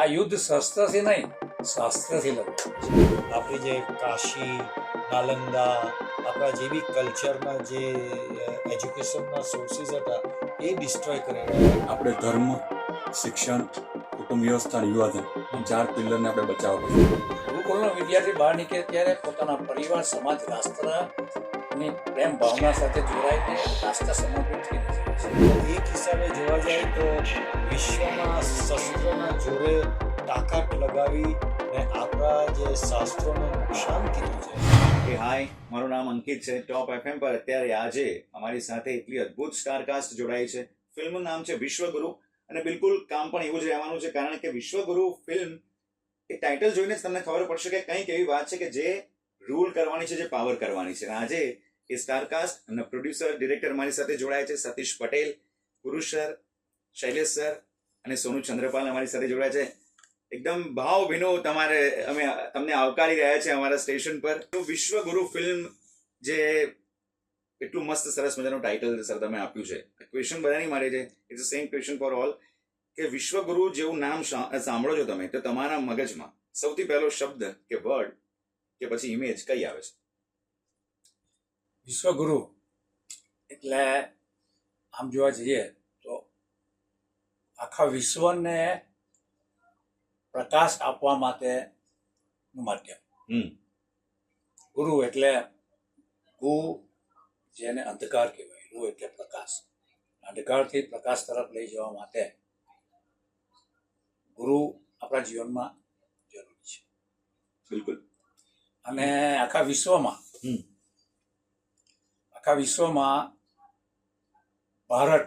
આ યુદ્ધ શસ્ત્રથી નહીં, શાસ્ત્રથી લડવું. આપણી જે કાશી, નાલંદા, આપણા જે બી કલ્ચરના જે એજ્યુકેશનના સોર્સિસ હતા એ ડિસ્ટ્રોય કરી રહ્યા. આપણે ધર્મ, શિક્ષણ, કુટુંબ વ્યવસ્થા અને યુવાધન ચાર પિલ્લરને આપણે બચાવવા પડશે. ગુરુકુળનો વિદ્યાર્થી બહાર નીકળે ત્યારે પોતાના પરિવાર, સમાજ, રાષ્ટ્રની પ્રેમ ભાવના સાથે જોડાઈને રાષ્ટ્ર સમર્પિત થઈ જાય છે. એક હિસાબે જોવા જાય તો વિશ્વમાં શસ્ત્રના જોરે તાકાત લગાવી ને આપણા જે શાસ્ત્રોનું નુકસાન કીધું છે. કે હાય, મારું નામ અંકિત છે. ટોપ એફએમ પર અત્યારે આજે અમારી સાથે એટલી અદ્ભુત સ્ટારકાસ્ટ જોડાઈ છે. ફિલ્મનું નામ છે વિશ્વગુરુ અને બિલકુલ કામ પણ એવું જ રહેવાનું છે, કારણ કે વિશ્વગુરુ ફિલ્મ એ ટાઇટલ જોઈને જ તમને ખબર પડશે કે કંઈક એવી વાત છે કે જે રૂલ કરવાની છે, જે પાવર કરવાની છે. અને આજે એ સ્ટારકાસ્ટ અને પ્રોડ્યુસર, ડિરેક્ટર મારી સાથે જોડાય છે. સતીશ પટેલ, પુરુષ સર, શૈલેષ સર અને સોનુ ચંદ્રપાલ અમારી સાથે જોડાય છે. એકદમ ભાવભીનો અમે તમને આવકારી રહ્યા છે અમારા સ્ટેશન પર. તો વિશ્વગુરુ ફિલ્મ જે એટલું મસ્ત સરસ મજાનું ટાઇટલ સર તમે આપ્યું છે. ક્વેશ્ચન બધાની મારે છે, it's the same question for all, કે વિશ્વગુરુ જેવું નામ સાંભળો છો તમે તો તમારા મગજમાં સૌથી પહેલો શબ્દ કે વર્ડ કે પછી ઇમેજ કઈ આવે છે? વિશ્વગુરુ એટલે આમ જોવા જઈએ તો આખા વિશ્વને પ્રકાશ આપવા માટેનું માધ્યમ. ગુરુ એટલે ગુ જેને અંધકાર કહેવાય, રુ એટલે પ્રકાશ. અંધકારથી પ્રકાશ તરફ લઈ જવા માટે ગુરુ આપણા જીવનમાં જરૂરી છે. બિલકુલ. અને આખા વિશ્વમાં ભારત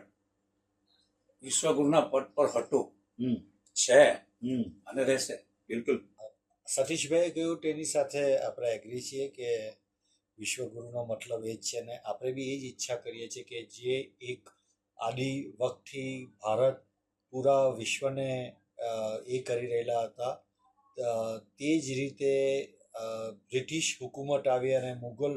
વિશ્વગુરુના પદ પર હતું, છે અને રહેશે. બિલકુલ. સતીશભાઈ કહ્યું તેની સાથે આપણે એગ્રી છીએ કે વિશ્વગુરુનો મતલબ એ જ છે ને આપણે બી એ જ ઈચ્છા કરીએ છીએ કે જે એક આદિ વખતથી ભારત પૂરા વિશ્વને એ કરી રહેલા હતા, તે જ રીતે બ્રિટિશ હુકુમત આવી અને મુગલ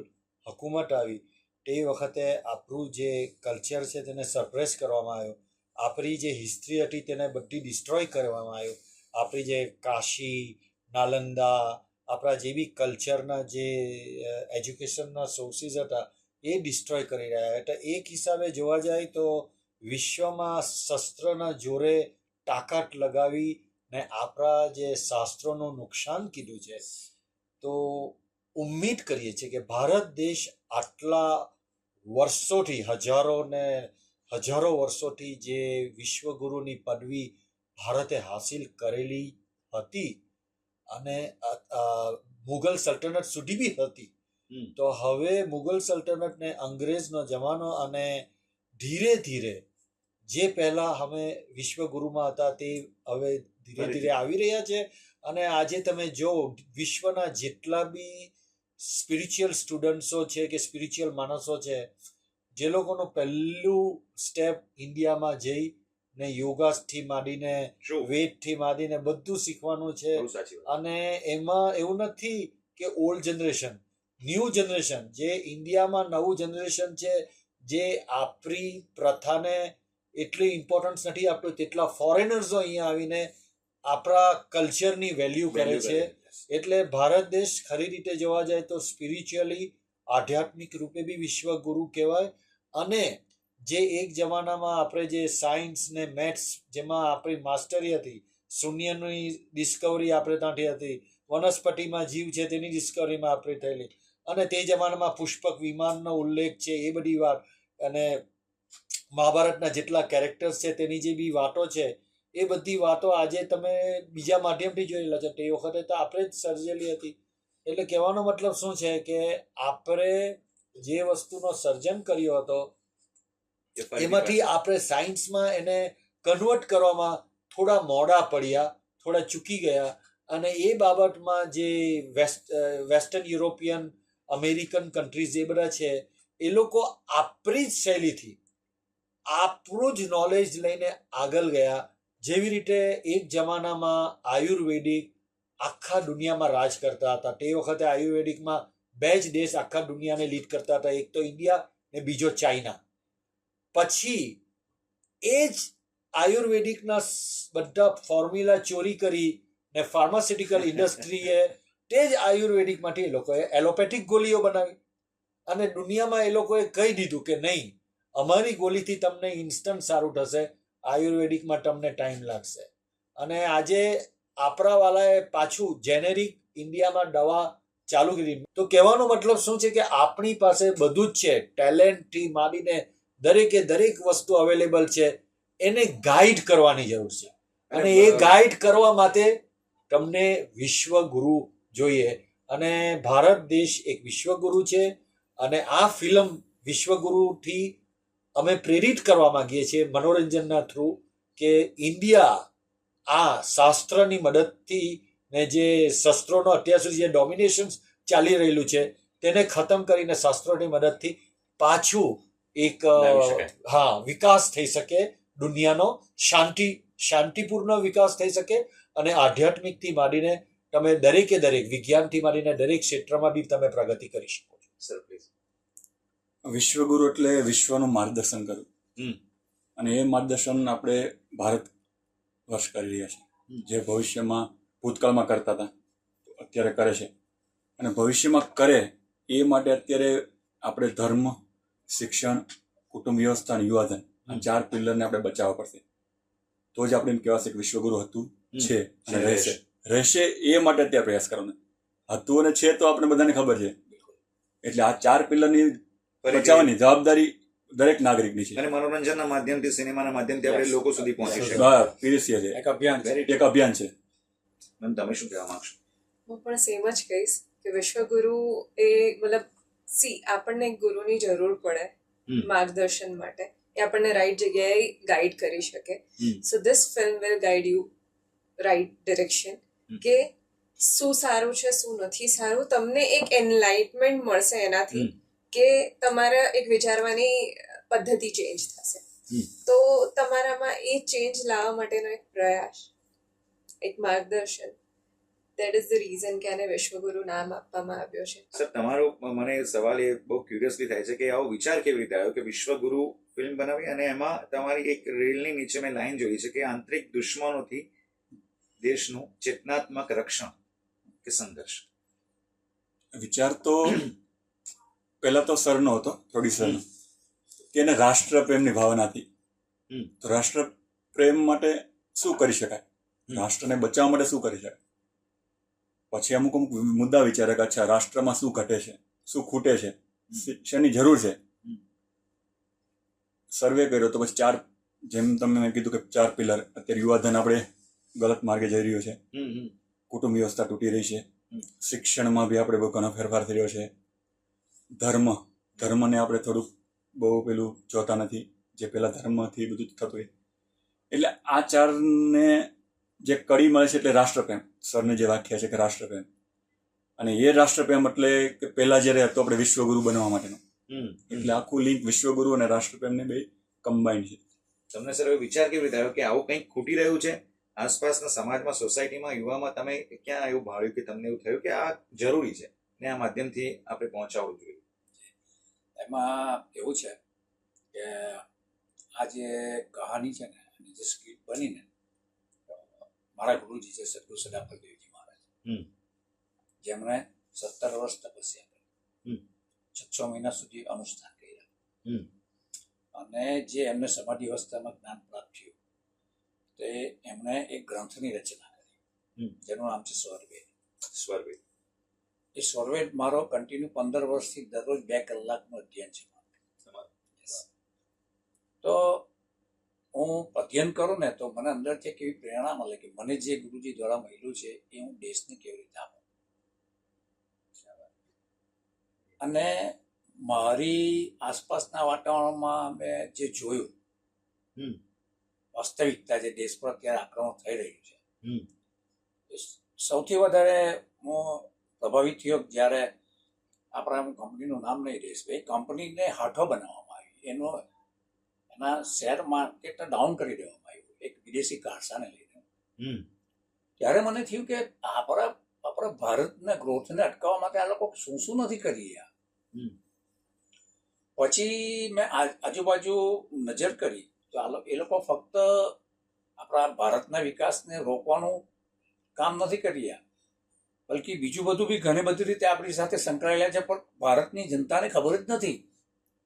હુકુમત આવી તે વખતે આપણું જે કલ્ચર છે તેને સપ્રેસ કરવામાં આવ્યું. આપણી જે હિસ્ટ્રી હતી તેને બધી ડિસ્ટ્રોય કરવામાં આવ્યું. આપણી જે કાશી, નાલંદા, આપણા જે બી કલ્ચરના જે એજ્યુકેશનના સોર્સિસ હતા એ ડિસ્ટ્રોય કરી રહ્યા. એટલે એક હિસાબે જોવા જાય તો વિશ્વમાં શસ્ત્રના જોરે તાકાત લગાવી ને આપણા જે શાસ્ત્રોનું નુકસાન કીધું છે. તો ઉમ્મીદ કરીએ છીએ કે ભારત દેશ આટલા વર્ષોથી, હજારો વર્ષોથી જે વિશ્વગુરુની પદવી ભારતે હાસિલ કરેલી હતી અને મુગલ સલ્તનત સુધી બી હતી, તો હવે મુગલ સલ્તનતને અંગ્રેજનો જમાનો અને ધીરે ધીરે જે પહેલા અમે વિશ્વગુરુમાં હતા તે હવે ધીરે ધીરે આવી રહ્યા છે. અને આજે તમે જો વિશ્વના જેટલા બી સ્પિરિચ્યુઅલ સ્ટુડન્ટ્સો છે કે સ્પિરિચ્યુઅલ માણસો છે, જે લોકોનું પહેલું સ્ટેપ ઇન્ડિયામાં જઈ ને યોગાથી માંડીને વેદથી માંડીને બધું શીખવાનું છે. અને એમાં એવું નથી કે ઓલ્ડ જનરેશન, ન્યૂ જનરેશન, જે ઇન્ડિયામાં નવું જનરેશન છે જે આપણી પ્રથાને એટલી ઇમ્પોર્ટન્સ નથી આપતું, તેટલા ફોરેનર્સો અહીંયા આવીને આપણા કલ્ચરની વેલ્યુ કરે છે. એટલે ભારત દેશ ખરી રીતે જોવા જાય તો સ્પિરિચ્યુઅલી, આધ્યાત્મિક રૂપે બી વિશ્વગુરુ કહેવાય. અને જે એક જમાનામાં આપણે જે સાયન્સ ને મેથ્સ જેમાં આપણી માસ્ટરી હતી, શૂન્યની ડિસ્કવરી આપણે ત્યાંથી હતી, વનસ્પતિમાં જીવ છે તેની ડિસ્કવરીમાં આપણી થયેલી, અને તે જમાનામાં પુષ્પક વિમાનનો ઉલ્લેખ છે એ બધી વાત, અને મહાભારતના જેટલા કેરેક્ટર્સ છે તેની જે બી વાતો છે એ બધી વાતો આજે તમે બીજા માધ્યમથી જોયેલા છે, તે વખતે તો આપણે જ સર્જેલી હતી. એટલે કહેવાનો મતલબ શું છે કે આપણે જે વસ્તુનો સર્જન કર્યો હતો એમાંથી આપણે સાયન્સમાં એને કન્વર્ટ કરવામાં થોડા મોડા પડ્યા, થોડા ચૂકી ગયા. અને એ બાબતમાં જે વેસ્ટર્ન યુરોપિયન, અમેરિકન કન્ટ્રીઝ જે બધા છે એ લોકો આપણી જ શૈલીથી આપણું જ નોલેજ લઈને આગળ ગયા. જેવી રીતે એક જમાનામાં આયુર્વેદિક આખા દુનિયામાં રાજ કરતા હતા. તે વખતે આયુર્વેદિકમાં 2 જ દેશ આખા દુનિયાને લીડ કરતા હતા, એક તો ઇન્ડિયા ને બીજો ચાઇના. પછી એ જ આયુર્વેદિકના બધા ફોર્મ્યુલા ચોરી કરી ને ફાર્માસ્યુટિકલ ઇન્ડસ્ટ્રીએ તે જ આયુર્વેદિકમાંથી એ લોકોએ એલોપેથિક ગોળીઓ બનાવી અને દુનિયામાં એ લોકોએ કહી દીધું કે નહીં, અમારી ગોળીથી તમને ઇન્સ્ટન્ટ સારું થશે, આયુર્વેદિકમાં તમને ટાઈમ લાગશે. અને આજે આપણાવાળાએ પાછું જેનેરિક ઇન્ડિયામાં દવા ચાલુ કરી. તો કહેવાનો મતલબ શું છે કે આપણી પાસે બધું જ છે, ટેલેન્ટથી માંડીને દરેકે દરેક વસ્તુ અવેલેબલ છે. એને ગાઈડ કરવાની જરૂર છે અને એ ગાઈડ કરવા માટે તમને વિશ્વગુરુ જોઈએ અને ભારત દેશ એક વિશ્વગુરુ છે. અને આ ફિલ્મ વિશ્વગુરુથી અમે પ્રેરિત કરવા માંગીએ છીએ મનોરંજનના થ્રુ કે ઇન્ડિયા આ શાસ્ત્રની મદદથી ને જે શસ્ત્રોનો અત્યાર સુધી જે ડોમિનેશન ચાલી રહેલું છે તેને ખતમ કરીને શાસ્ત્રોની મદદથી પાછું એક વિકાસ થઈ શકે, દુનિયાનો શાંતિપૂર્ણ વિકાસ થઈ શકે અને આધ્યાત્મિકથી માંડીને તમે દરેકે દરેક વિજ્ઞાનથી માંડીને દરેક ક્ષેત્રમાં બી તમે પ્રગતિ કરી શકો છો. Sir please. વિશ્વગુરુ એટલે વિશ્વનું માર્ગદર્શન કરવું, અને એ માર્ગદર્શન આપણે ભારત વર્ષ કરી રહ્યા છીએ. જે ભવિષ્યમાં ભૂતકાળમાં કરતા હતા અત્યારે કરે છે, અને ભવિષ્યમાં કરે એ માટે અત્યારે આપણે ધર્મ, શિક્ષણ, કુટુંબ વ્યવસ્થા અને યુવાધન આ 4 પિલ્લરને આપણે બચાવવા પડશે. તો જ આપણે એમ કહેવાશે કે વિશ્વગુરુ હતું, છે અને રહેશે. એ માટે અત્યારે પ્રયાસ કરવાનો હતું અને છે તો આપણે બધાને ખબર છે. એટલે આ 4 પિલ્લરની બચાવવાની જવાબદારી દરેક નાગરિકની છે અને મનોરંજનના માધ્યમથી, સિનેમાના માધ્યમથી આપણે લોકો સુધી પહોંચી શકીએ. પીરસીએ છે, એક અભિયાન છે. એક અભિયાન છે. મેમ, તમે શું કહેવા માંગશો? હું પણ સેમ જ કહીશ કે વિશ્વગુરુ એ મતલબ આપણને એક ગુરુની જરૂર પડે માર્ગદર્શન માટે. એ આપણને રાઈટ જગ્યાએ ગાઈડ કરી શકે. So this film will guide you right direction કે શું સારું છે, શું નથી સારું. તમને એક એનલાઇટમેન્ટ મળશે એનાથી કે તમારા એક વિચારવાની પદ્ધતિ ચેન્જ થશે. તો તમારામાં એ ચેન્જ લાવવા માટેનો એક પ્રયાસ, એક માર્ગદર્શન, દેટ ઇઝ ધ રીઝન કે આને વિશ્વગુરુ નામ આપવામાં આવ્યો છે. સર, તમારો મને સવાલ એ બહુ ક્યુરિયસલી થાય છે કે આવો વિચાર કેવી રીતે આવ્યો કે વિશ્વગુરુ ફિલ્મ બનાવી અને એમાં તમારી એક રીલની નીચે મેં લાઈન જોઈ છે કે આંતરિક દુશ્મનોથી દેશનું ચેતનાત્મક રક્ષણ કે સંઘર્ષ. વિચાર તો પહેલા તો સરનો હતો, પ્રોડ્યુસરનો, કે એને રાષ્ટ્રપ્રેમની ભાવના હતી. તો રાષ્ટ્રપ્રેમ માટે શું કરી શકાય, રાષ્ટ્રને બચાવવા માટે શું કરી શકાય. પછી અમુક મુદ્દા વિચારે કે અચ્છા રાષ્ટ્રમાં શું ઘટે છે, શું ખૂટે છે, શેની જરૂર છે. સર્વે કર્યો તો પછી 4, જેમ તમે મેં કીધું કે 4 પિલર. અત્યારે યુવાધન આપણે ગલત માર્ગે જઈ રહ્યો છે, કુટુંબ વ્યવસ્થા તૂટી રહી છે, શિક્ષણમાં બી આપણે બહુ ઘણો ફેરફાર થઈ રહ્યો છે, ધર્મને આપણે થોડુંક બહુ પેલું જોતા નથી, જે પેલા ધર્મથી બધું થતું હોય. એટલે આ 4ને જે કડી મળે છે એટલે રાષ્ટ્રપ્રેમ. સરની જે વ્યાખ્યા છે કે રાષ્ટ્રપ્રેમ, અને એ રાષ્ટ્રપ્રેમ એટલે કે પહેલા જ્યારે હતો આપણે વિશ્વગુરુ બનવા માટેનો, એટલે આખું લિંક વિશ્વગુરુ અને રાષ્ટ્રપ્રેમને બે કમ્બાઈન છે. તમને સર વિચાર કેવી રીતે આવ્યો કે આવું કંઈક ખૂટી રહ્યું છે આસપાસના સમાજમાં, સોસાયટીમાં, યુવામાં? તમે ક્યાં એવું ભાળ્યું કે તમને એવું થયું કે આ જરૂરી છે ને આ માધ્યમથી આપણે પહોંચાડવું જોઈએ? એમાં એવું છે કે આ જે કહાની છે ને, એની જે સ્ક્રિપ્ટ બની ને, મારા ગુરુજી છે સદગુરુ સદાફલદેવજી મહારાજ, જેમણે 17 વર્ષ તપસ્યા કરી, 6 મહિના સુધી અનુષ્ઠાન કર્યા, અને જે એમને સમાધિ અવસ્થામાં જ્ઞાન પ્રાપ્ત થયું તે એમણે એક ગ્રંથની રચના કરી જેનું નામ છે સ્વરવેદ. એ સ્વરવેદ મારો કન્ટિન્યુ 15 વર્ષથી દરરોજ 2 કલાકનું અધ્યયન છે. તો હું અધ્યયન કરું ને તો મને અંદરથી એક એવી પ્રેરણા મળે કે મને જે ગુરુજી દ્વારા મળ્યું છે એ હું દેશને કેવી રીતે આપું. અને મારી આસપાસના વાતાવરણમાં મેં જે જોયું, વાસ્તવિકતા જે દેશ પર અત્યારે આક્રમણ થઈ રહ્યું છે, સૌથી વધારે હું પ્રભાવિત થયો જ્યારે આપણા હું કંપનીનું નામ નહીં દઈશ, એ કંપનીને હાથો બનાવવામાં આવી, એના શેર માર્કેટને ડાઉન કરી દેવામાં આવ્યું એક વિદેશી કારસાને લઈને. ત્યારે મને થયું કે આપણા ભારતના ગ્રોથને અટકાવવા માટે આ લોકો શું નથી કરી રહ્યા. પછી મેં આજુબાજુ નજર કરી તો એ લોકો ફક્ત આપણા ભારતના વિકાસને રોકવાનું કામ નથી કરી રહ્યા, બલકી બીજું બધું બી ઘણી બધી રીતે આપણી સાથે સંકળાયેલા છે, પણ ભારતની જનતાને ખબર જ નથી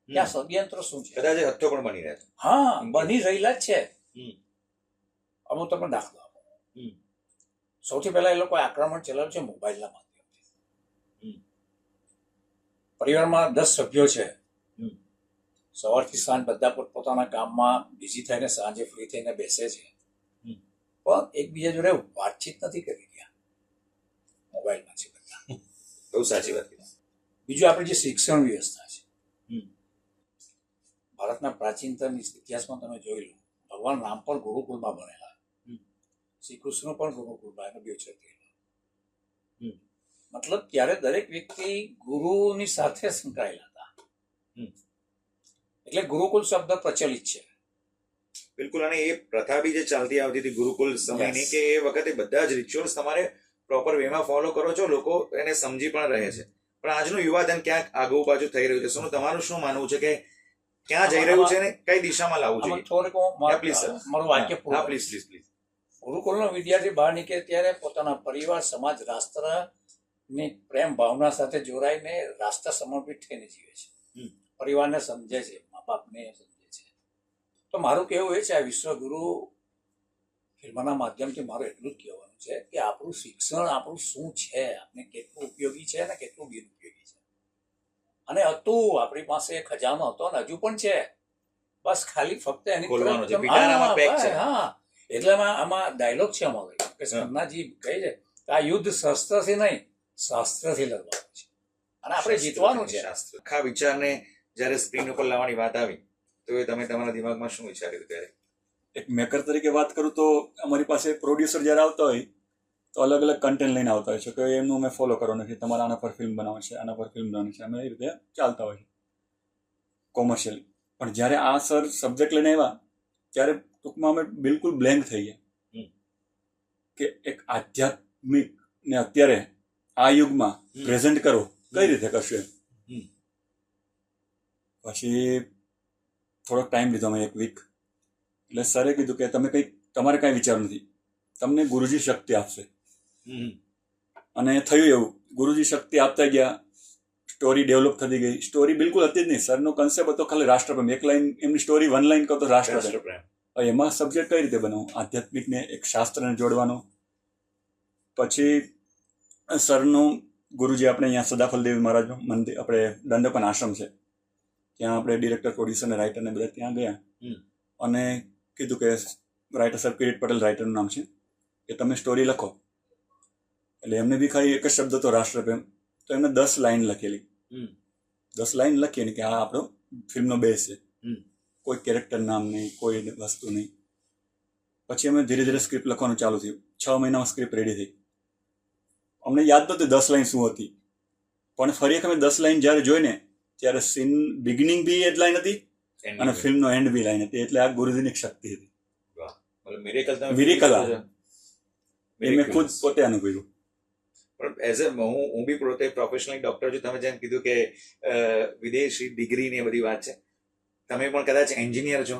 કે આ ષડયંત્ર શું છે. કદાચ એ હથ્થો પણ બની રહ્યા છે. હા, બની રહેલા જ છે. હમ. અમુક તમે દાખલો આપો. હમ. સૌથી પહેલા એ લોકોએ આક્રમણ ચલાવ્યું છે મોબાઈલના માધ્યમથી. હમ. પરિવારમાં 10 સભ્યો છે. હમ. સવારથી સાંજ બધા પોતપોતાના કામમાં બિઝી થઈને સાંજે ફ્રી થઈને બેસે છે, પણ એકબીજા જોડે વાતચીત નથી કરી રહ્યા, મોબાઈલમાં છે બધા. બહુ સાચી વાત કીધી. બીજું આપણી જે શિક્ષણ વ્યવસ્થા છે, હમ. ભારતના પ્રાચીનતમ ઇતિહાસમાં તમે જોઈ લો, ભગવાન રામ પણ ગુરુકુળમાં ભણેલા, શ્રી કૃષ્ણ પણ ગુરુકુળમાં એનો બેચર થયેલો. મતલબ ત્યારે દરેક વ્યક્તિ ગુરુની સાથે સંકળાયેલા હતા, એટલે ગુરુકુળ શબ્દ પ્રચલિત છે. બિલકુલ. અને એ પ્રથા બી જે ચાલતી આવતી હતી ગુરુકુલ સમયની, કે એ વખતે બધા જ રિચ્યુઅલ્સ તમારે પ્રોપર વેમાં ફોલો કરો છો, લોકો એને સમજી પણ રહે છે. પણ આજનું યુવાધન ક્યાંક આગુ પાછું થઈ રહ્યું છે. શું તમારું શું માનવું છે કે ક્યાં જઈ રહ્યું છે ને કઈ દિશામાં લાવવું જોઈએ? થોડીક મારું વાક્ય પૂરું. Please please please. ગુરુકુળનો વિદ્યાર્થી બહાર નીકળે ત્યારે પોતાના પરિવાર, સમાજ, રાષ્ટ્રની પ્રેમ ભાવના સાથે જોડાઈને રાષ્ટ્ર સમર્પિત થઈને જીવે છે, પરિવારને સમજે છે, મા બાપને સમજે છે. તો મારું કહેવું એ છે, આ વિશ્વગુરુ ફિલ્મના માધ્યમથી મારું એટલું જ કહેવાનું છે કે આપણું શિક્ષણ આપણું શું છે, આપણે કેટલું ઉપયોગી છે અને કેટલું બિનઉપયોગી છે. અને હતું, આપણી પાસે ખજાનો હતો અને હજુ પણ છે, બસ ખાલી ફક્ત એની ખોલવાનો છે, પિટારામાં પેક છે. હા, એટલે આમાં ડાયલોગ છે અમારો કે સન્નાજી કહે છે કે આ યુદ્ધ શસ્ત્રથી નહીં, શાસ્ત્રથી લડવાનું છે અને આપણે જીતવાનું છે. આખા વિચારને જ્યારે સ્ક્રીન ઉપર લાવવાની વાત આવી તો એ તમે તમારા દિમાગમાં શું વિચાર્યું ત્યારે? એક મેકર તરીકે વાત કરું તો અમારી પાસે પ્રોડ્યુસર જ્યારે આવતા હોય તો અલગ અલગ કન્ટેન્ટ લઈને આવતા હોય છે કે એમનું અમે ફોલો કરવાનું નથી, તમારે આના પર ફિલ્મ બનાવવાની છે, આના પર ફિલ્મ બનાવવાની છે, અમે એ રીતે ચાલતા હોય છે કોમર્શિયલી. પણ જ્યારે આ સર સબ્જેક્ટ લઈને આવ્યા ત્યારે ટૂંકમાં અમે બિલકુલ બ્લેન્ક થઈ ગયા કે એક આધ્યાત્મિક ને અત્યારે આ યુગમાં પ્રેઝન્ટ કરો કઈ રીતે કરશું. પછી થોડોક ટાઈમ લીધો અમે, 1 વીક. એટલે સરે કીધું કે તમે કંઈક, તમારે કાંઈ વિચાર નથી, તમને ગુરુજી શક્તિ આપશે. અને થયું એવું, ગુરુજી શક્તિ આપતા ગયા, સ્ટોરી ડેવલપ થતી ગઈ. સ્ટોરી બિલકુલ હતી જ નહીં, સરનો કન્સેપ્ટ હતો ખાલી રાષ્ટ્રપ્રેમ. 1 લાઈન એમની સ્ટોરી 1 લાઈન કહો તો રાષ્ટ્રપ્રેમ. એમાં સબ્જેક્ટ કઈ રીતે બનાવવું, આધ્યાત્મિકને એક શાસ્ત્રને જોડવાનું. પછી સરનું ગુરુજી આપણે અહીંયા સદાફલદેવી મહારાજનું મંદિર, આપણે દંડોપન આશ્રમ છે, ત્યાં આપણે ડિરેક્ટર, પ્રોડ્યુસર ને રાઇટરને બધા ત્યાં ગયા અને કીધું કે રાઇટર સર કિરીટ પટેલ રાઇટરનું નામ છે, કે તમે સ્ટોરી લખો. એટલે એમને બી ખાલી એક જ શબ્દ હતો રાષ્ટ્રપ્રેમ. તો એમને 10 લાઈન લખેલી. 10 લાઈન લખી કે આ આપણો ફિલ્મનો બેઝ છે, કોઈ કેરેક્ટર નામ નહીં, કોઈ વસ્તુ નહીં. પછી અમે ધીરે ધીરે સ્ક્રિપ્ટ લખવાનું ચાલુ થયું. 6 મહિનામાં સ્ક્રિપ્ટ રેડી થઈ. અમને યાદ નહોતું 10 લાઈન શું હતી, પણ ફરી એક અમે 10 લાઈન જ્યારે જોઈને ત્યારે સીન બિગિનિંગ બી એ જ લાઈન હતી અને ફિલ્મનો એન્ડ બી લાઈન હતી. એટલે આ ગુરુજીની એક શક્તિ હતી. મિરેકલ એ મેં ખુદ પોતે અનુભવ્યું. પણ એઝ એ હું બી પોતે પ્રોફેશનલ ડોક્ટર છું. તમે જેમ કીધું કે વિદેશી ડિગ્રી ની એ બધી વાત છે, તમે પણ કદાચ એન્જિનિયર છો,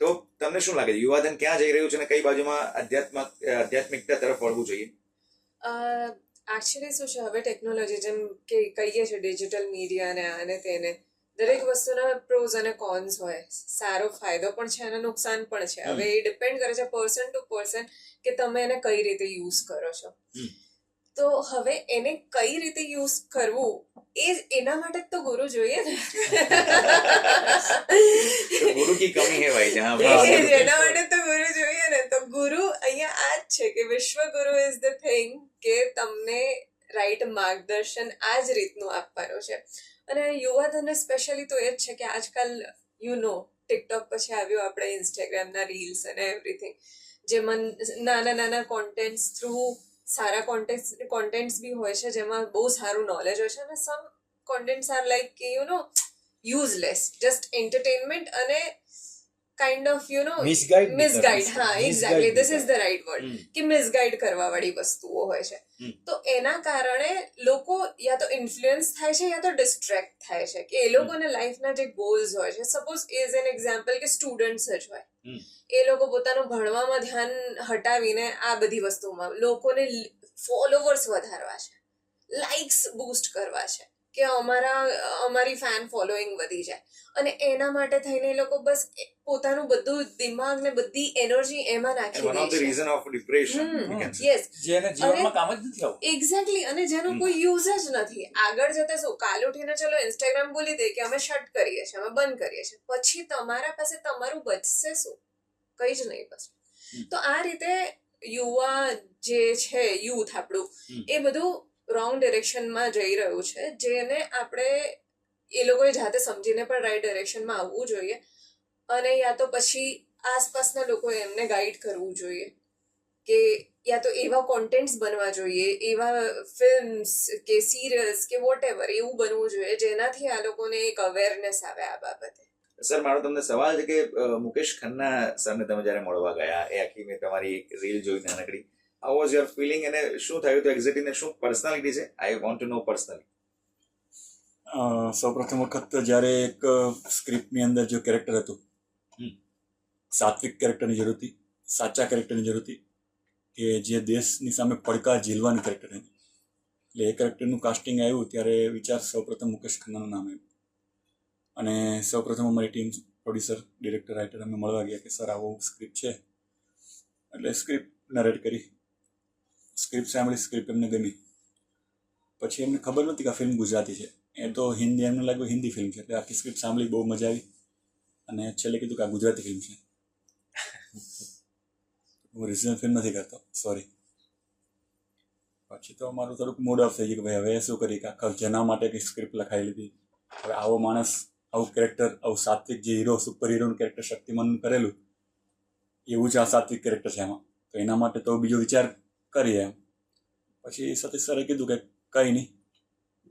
તો તમને શું લાગે યુવાધન ક્યાં જઈ રહ્યું છે અને કઈ બાજુમાં આધ્યાત્મિકતા તરફ વળવું જોઈએ? એકચ્યુઅલી શું છે, હવે ટેકનોલોજી જેમ કે કહીએ છીએ ડિજિટલ મીડિયા ને આને તેને, દરેક વસ્તુના પ્રોઝ અને કોન્સ હોય. સારો ફાયદો પણ છે અને નુકસાન પણ છે. હવે એ ડિપેન્ડ કરે છે પર્સન ટુ પર્સન કે તમે એને કઈ રીતે યુઝ કરો છો. તો હવે એને કઈ રીતે યુઝ કરવું એના માટે તો ગુરુ જોઈએ ને. ગુરુ કી કમી હે ભાઈ, જહાં એના માટે તો ગુરુ જોઈએ ને. તો ગુરુ અહીંયા આ જ છે કે વિશ્વગુરુ ઇઝ ધ થિંગ કે તમને રાઈટ માર્ગદર્શન આ જ રીતનું આપવાનું છે. અને યુવાધનને સ્પેશિયલી તો એ જ છે કે આજકાલ ટિકટોક પછી આવ્યું આપણે ઇન્સ્ટાગ્રામના રીલ્સ અને એવરીથિંગ, જેમાં નાના નાના કોન્ટેન્ટ્સ થ્રુ સારા કોન્ટેન્ટ્સ બી હોય છે જેમાં બહુ સારું નોલેજ હોય છે, અને સમ કોન્ટેન્ટ્સ આર લાઈક કે યુઝલેસ, જસ્ટ એન્ટરટેનમેન્ટ અને કાઇન્ડ ઓફ મિસગાઈડ. હા, exactly, this is the right word, કે મિસગાઈડ કરવા વાળી વસ્તુઓ હોય છે. તો એના કારણે લોકો યા તો ઇન્ફ્લુઅન્સ થાય છે યા તો ડિસ્ટ્રેક્ટ થાય છે કે એ લોકોને લાઈફના જે ગોલ્સ હોય છે, સપોઝ એઝ એન એક્ઝામ્પલ કે સ્ટુડન્ટ્સ જ હોય, હમ. એ લોકો પોતાનું ભણવામાં ધ્યાન હટાવીને આ બધી વસ્તુમાં લોકોને ફોલોવર્સ વધારવા છે, લાઇક્સ બૂસ્ટ કરવા છે, કે અમારી ફેન ફોલોઈંગ વધી જાય, અને એના માટે થઈને એ લોકો બસ પોતાનું બધું દિમાગ ને બધી એનર્જી એમાં નાખી વન ઓફ ધ દે છે. રીઝન ઓફ ડિપ્રેશન યસ, જેને જીવનમાં કામ જ નથી આવું. એક્ઝેક્ટલી. અને જેનો કોઈ યુઝ જ નથી. આગળ જતા શું, કાલ ઉઠીને ચલો ઇન્સ્ટાગ્રામ બોલી દે કે અમે શટ કરીએ છીએ, અમે બંધ કરીએ છીએ, પછી તમારા પાસે તમારું બચશે શું? કઈ જ નહીં બસ. તો આ રીતે યુવા જે છે, યુથ આપણું, એ બધું રોંગ ડિરેક્શનમાં જઈ રહ્યું છે, જેને આપણે એ લોકોએ જાતે સમજીને પણ રાઈટ ડિરેક્શનમાં આવવું જોઈએ, અને યા તો પછી આસપાસના લોકોએ એમને ગાઈડ કરવું જોઈએ કે યા તો એવા કોન્ટેન્ટ્સ બનવા જોઈએ, એવા ફિલ્મ્સ કે સિરિયલ્સ કે વોટ એવર એવું બનવું જોઈએ જેનાથી આ લોકોને એક અવેરનેસ આવે આ બાબતે. સર, મારો તમને સવાલ છે કે મુકેશ ખન્ના સરને તમે જ્યારે મળવા ગયા, એ આખી મેં તમારી રીલ જોઈ નાનકડી, હાઉ વોઝ યોર ફિલિંગ, અને શું થયું હતું એક્ઝેક્ટલી, શું પર્સનાલિટી છે? I want to know personally. સૌપ્રથમ વખત જ્યારે એક સ્ક્રિપ્ટની અંદર જે કેરેક્ટર હતું, સાત્વિક કેરેક્ટરની જરૂર હતી, સાચા કેરેક્ટરની જરૂર હતી, કે જે દેશની સામે પડકાર ઝીલવાની કેરેક્ટર હતી. એટલે એ કેરેક્ટરનું કાસ્ટિંગ આવ્યું ત્યારે વિચાર સૌપ્રથમ મુકેશ ખન્નાનું નામ આવ્યું. અને સૌપ્રથમ અમારી ટીમ, પ્રોડ્યુસર, ડિરેક્ટર, રાઇટર, અમે મળવા ગયા કે સર આવો સ્ક્રિપ્ટ છે. એટલે સ્ક્રિપ્ટ નરેટ કરી, સ્ક્રિપ્ટ સાંભળી, સ્ક્રિપ્ટ એમને ગમી. પછી એમને ખબર નહોતી કે આ ફિલ્મ ગુજરાતી છે, એ તો હિન્દી, એમને લાગ્યું હિન્દી ફિલ્મ છે. એટલે આખી સ્ક્રિપ્ટ સાંભળી, બહુ મજા આવી, અને છેલ્લે કીધું કે આ ગુજરાતી ફિલ્મ છે. હું રિઝનલ ફિલ્મ નથી કરતો, સોરી. પછી તો અમારું થોડુંક મૂડ ઓફ થઈ ગયું કે ભાઈ હવે શું કરીએ, કે આખા જેના માટે કંઈક સ્ક્રિપ્ટ લખાઈ લીધી, હવે આવો માણસ, આવું કેરેક્ટર, આવું સાત્વિક જે હીરો, સુપર હીરોનું કેરેક્ટર શક્તિમાન કરેલું, એવું જ આ સાત્વિક કેરેક્ટર છે એમાં, તો એના માટે તો બીજો વિચાર કરીએ એમ. પછી સતીશ સરે કીધું કે કંઈ નહીં,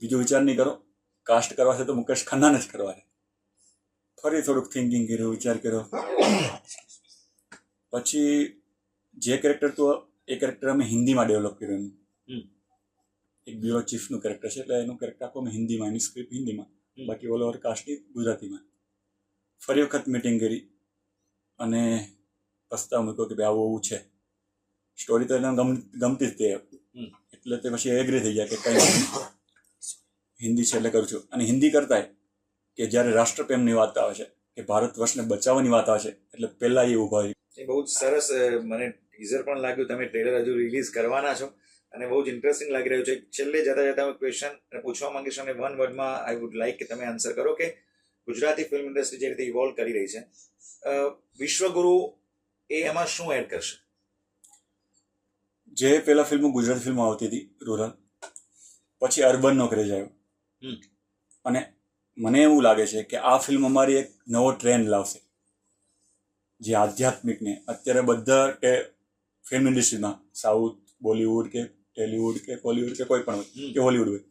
બીજો વિચાર નહીં કરો, કાસ્ટ કરવા છે તો મુકેશ ખન્નાને જ કરવા છે. ફરી થોડુંક થિંકિંગ કર્યું, વિચાર કર્યો. પછી જે કેરેક્ટર તો એ કેરેક્ટર અમે હિન્દીમાં ડેવલપ કર્યું. એનું એક બ્યુરો ચીફનું કેરેક્ટર છે, એટલે એનું કેરેક્ટર આખું અમે હિન્દીમાં, એની સ્ક્રિપ્ટ હિન્દીમાં, બાકી ઓલ ઓવર કાસ્ટની ગુજરાતીમાં. ફરી વખત મિટિંગ કરી અને પ્રસ્તાવ મૂક્યો કે ભાઈ આવું આવું છે. સ્ટોરી તો એને ગમતી જ તે, એટલે તે પછી એગ્રી થઈ ગયા કે કંઈ હિન્દી છે એટલે કરું છું. અને હિન્દી કરતાંય કે જ્યારે રાષ્ટ્રપ્રેમની વાત આવે છે, કે ભારત વર્ષને બચાવવાની વાત આવે છે, એટલે પહેલાં એ ઊભા હોય. એ બહુ જ સરસ, મને ટીઝર પણ લાગ્યું, તમે ટ્રેલર હજુ રિલીઝ કરવાના છો, અને બહુ જ ઇન્ટરેસ્ટિંગ લાગી રહ્યું છે. છેલ્લે જતા જતા હું ક્વેશ્ચન પૂછવા માંગીશ, અને વન વર્ડમાં આઈ વુડ લાઈક કે તમે આન્સર કરો કે ગુજરાતી ફિલ્મ ઇન્ડસ્ટ્રી જે રીતે ઇવોલ્વ કરી રહી છે, વિશ્વગુરુ એ એમાં શું એડ કરશે? જે પહેલાં ફિલ્મો ગુજરાતી ફિલ્મો આવતી હતી રૂરલ, પછી અર્બનનો ક્રેઝ આવ્યો, અને મને એવું લાગે છે કે આ ફિલ્મ અમારી એક નવો ટ્રેન્ડ લાવશે, જે આધ્યાત્મિકને અત્યારે બધા કે ફિલ્મ ઇન્ડસ્ટ્રીમાં, સાઉથ, બોલિવૂડ કે ટેલિવૂડ કે કોલિવૂડ કે કોઈ પણ હોય કે હોલિવૂડ હોય,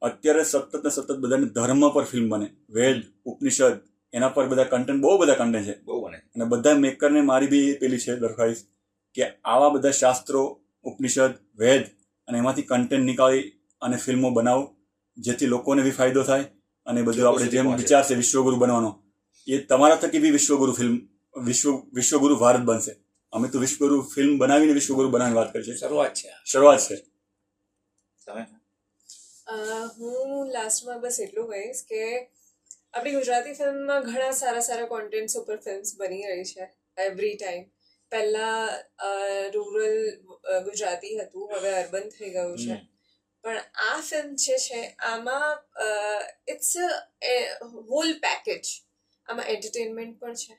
અત્યારે સતત ને સતત બધાને ધર્મ પર ફિલ્મ બને, વેદ, ઉપનિષદ, એના પર બધા કન્ટેન્ટ, બહુ બધા કન્ટેન્ટ છે, બહુ બને. અને બધા મેકરને મારી બી પેલી છે દરખાસ્ત કે આવા બધા શાસ્ત્રો, ઉપનિષદ, વેદ, અને એમાંથી કન્ટેન્ટ નીકાળી અને ફિલ્મો બનાવો, જેથી લોકોને બી ફાયદો થાય, અને બધું આપણે જેમ વિચાર છે વિશ્વગુરુ બનવાનો, એ તમારા થકી બી વિશ્વગુરુ ફિલ્મ, વિશ્વગુરુ ભારત બનશે. અમે તો વિશ્વગુરુ ફિલ્મ બનાવીને વિશ્વગુરુ બનાવવાની વાત કરી છે, શરૂઆત છે. તમે? હું લાસ્ટમાં બસ એટલું કહીશ કે આપણી ગુજરાતી ફિલ્મમાં ઘણા સારા સારા કોન્ટેન્ટ્સ ઉપર ફિલ્મ્સ બની રહી છે એવરી ટાઈમ. પહેલાં રૂરલ ગુજરાતી હતું, હવે અર્બન થઈ ગયું છે, પણ આ ફિલ્મ જે છે આમાં ઇટ્સ અ હોલ પેકેજ. આમાં એન્ટરટેનમેન્ટ પણ છે,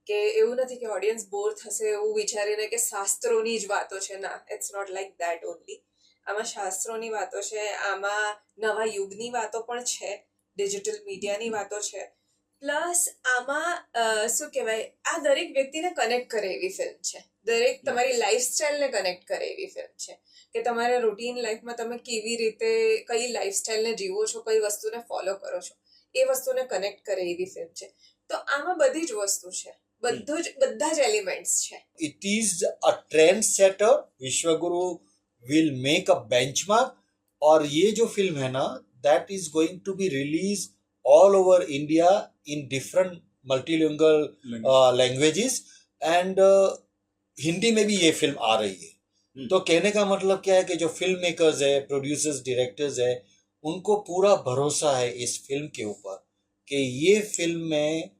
કે એવું નથી કે ઓડિયન્સ બોર થશે એવું વિચારીને કે શાસ્ત્રોની જ વાતો છે, ના, it's not like that only. આમાં શાસ્ત્રોની વાતો છે, આમાં નવા યુગની વાતો પણ છે, ડિજિટલ મીડિયાની વાતો છે, પ્લસ આમાં શું કહેવાય, આ દરેક વ્યક્તિને કનેક્ટ કરે એવી ફિલ્મ છે, દરેક તમારી લાઈફસ્ટાઈલને કનેક્ટ કરે એવી ફિલ્મ છે, કે તમારા રૂટીન લાઈફમાં તમે કેવી રીતે કઈ લાઈફસ્ટાઈલને જીવો છો, કઈ વસ્તુને ફોલો કરો છો, એ વસ્તુને કનેક્ટ કરે એવી ફિલ્મ છે. તો આમાં બધી જ વસ્તુ છે, બધા જ એલિમેન્ટ્સ છે. It is a trend setter. विश्वगुरु will make a benchmark. और ये जो फिल्म है ना, that is going to be released all over India in different multilingual languages and Hindi में भी ये फिल्म आ रही है। तो कहने का मतलब क्या है कि जो फिल्म मेकर्स है, प्रोड्यूसर्स, डायरेक्टर्स है, उनको पूरा भरोसा है इस फिल्म के ऊपर कि ये फिल्म में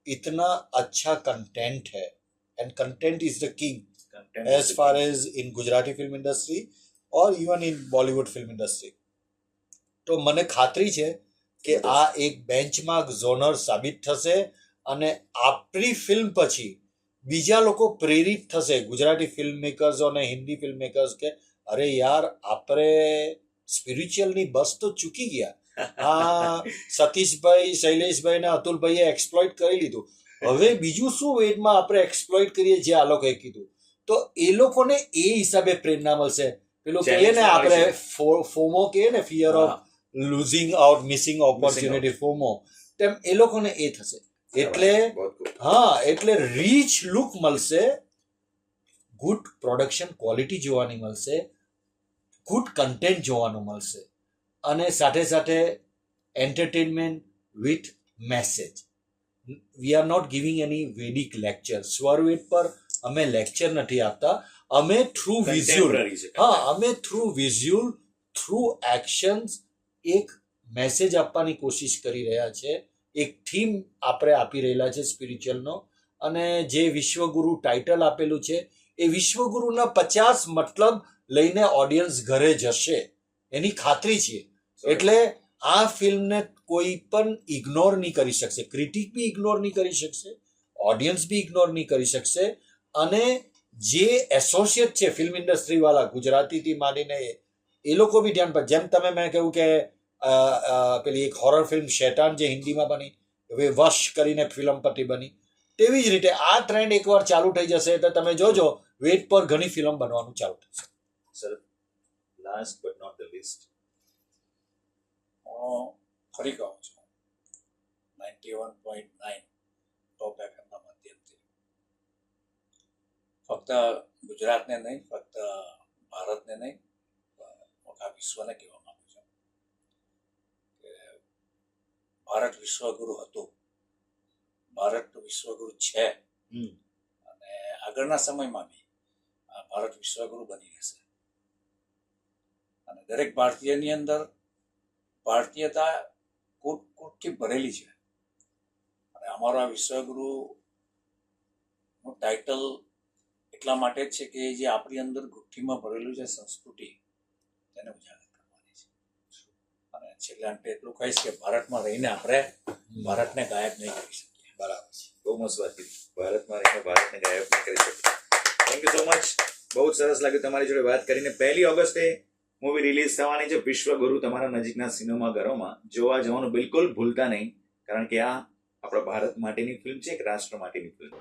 इतना अच्छा कंटेंट है, and content is the king as far as in Gujarati film industry और even in Bollywood film industry. તો મને ખાતરી છે કે આ એક બેન્ચમાર્ક ઝોનર સાબિત થશે અને આપણી ફિલ્મ પછી બીજા લોકો પ્રેરિત થશે ગુજરાતી ફિલ્મ મેકર્સ અને હિન્દી ફિલ્મ મેકર્સ કે અરે યાર આપણે સ્પિરિચ્યુઅલની બસ તો ચૂકી ગયા. આ સતીશભાઈ, શૈલેષભાઈ ને અતુલભાઈએ એક્સપ્લોઇટ કરી લીધું, હવે બીજું શું વેટમાં આપણે એક્સપ્લોઇટ કરીએ જે આ લોકોએ કીધું. તો એ લોકોને એ હિસાબે પ્રેરણા મળશે. પેલું કહીએ ને આપણે ફોમો કહીએ ને, fear of losing out, missing opportunity, FOMO, તેમ એ લોકોને એ થશે. એટલે એટલે રીચ લુક મળશે, ગુડ પ્રોડક્શન ક્વોલિટી જોવાની મળશે, ગુડ કન્ટેન્ટ જોવાનું મળશે, અને સાથે સાથે entertainment with message. We are not giving any Vedic lecture. Swarved પર અમે લેક્ચર નથી આપતા, અમે થ્રુ વિઝ્યુઅલ, અમે થ્રુ વિઝ્યુઅલ, થ્રુ એક્શન્સ એક મેસેજ આપવાની કોશિશ કરી રહ્યા છે. એક થીમ આપણે આપી રહેલા છે સ્પિરિચ્યુઅલનો, અને જે વિશ્વગુરુ ટાઇટલ આપેલું છે એ વિશ્વગુરુના 50 મતલબ લઈને ઓડિયન્સ ઘરે જશે એની ખાતરી છે. એટલે આ ફિલ્મને કોઈ પણ ઇગ્નોર નહીં કરી શકશે, ક્રિટિક બી ઇગ્નોર નહીં કરી શકશે, ઓડિયન્સ બી ઇગ્નોર નહીં કરી શકશે. અને જે એસોસિએટ છે ફિલ્મ ઇન્ડસ્ટ્રી વાળા, ગુજરાતીથી માંડીને એ લોકો બી ધ્યાન પર, જેમ તમે મેં કહ્યું કે પેલી એક હોરર ફિલ્મ શેતાન જે હિન્દીમાં બની, હવે વશ કરીને ફિલ્મ પરથી બની, તેવી જ રીતે આ ટ્રેન્ડ એકવાર ચાલુ થઈ જશે તો તમે જોજો વેટ પર ઘણી ફિલ્મ બનવાનું ચાલુ થશે. Sir, last but not the least, ફરી કહું છું 91.9 ટોપ એફએમના માધ્યમથી ફક્ત ગુજરાતને નહીં, ફક્ત ભારતને નહીં, આખા વિશ્વને કહેવા માંગુ છું કે ભારત વિશ્વગુરુ હતું, ભારત વિશ્વગુરુ છે, અને આગળના સમયમાં બી ભારત વિશ્વગુરુ બની રહેશે. અને દરેક ભારતીયની અંદર ભારતીયતા કૂટથી ભરેલી છે. અને અમારો આ વિશ્વગુરુનું ટાઇટલ એટલા માટે જ છે કે જે આપણી અંદર ગુઠ્ઠીમાં ભરેલું છે સંસ્કૃતિ, તેને ઉજાગર કરવાની છે. અને છેલ્લે અંતે એટલું કહીશ કે ભારતમાં રહીને આપણે ભારતને ગાયબ નહીં કરી શકીએ. બરાબર છે, બહુ મસ્ત વાત કીધી. ભારતમાં રહીને ભારતને ગાયબ નહીં કરી શકીએ. Thank you so much. બહુ જ સરસ લાગ્યું તમારી જોડે વાત કરીને. 1 ઓગસ્ટે મૂવી રિલીઝ થવાની છે વિશ્વગુરુ. તમારા નજીકના સિનેમાઘરોમાં જોવા જવાનું બિલકુલ ભૂલતા નહીં, કારણ કે આ આપણા ભારત માટેની ફિલ્મ છે, એક રાષ્ટ્ર માટેની ફિલ્મ.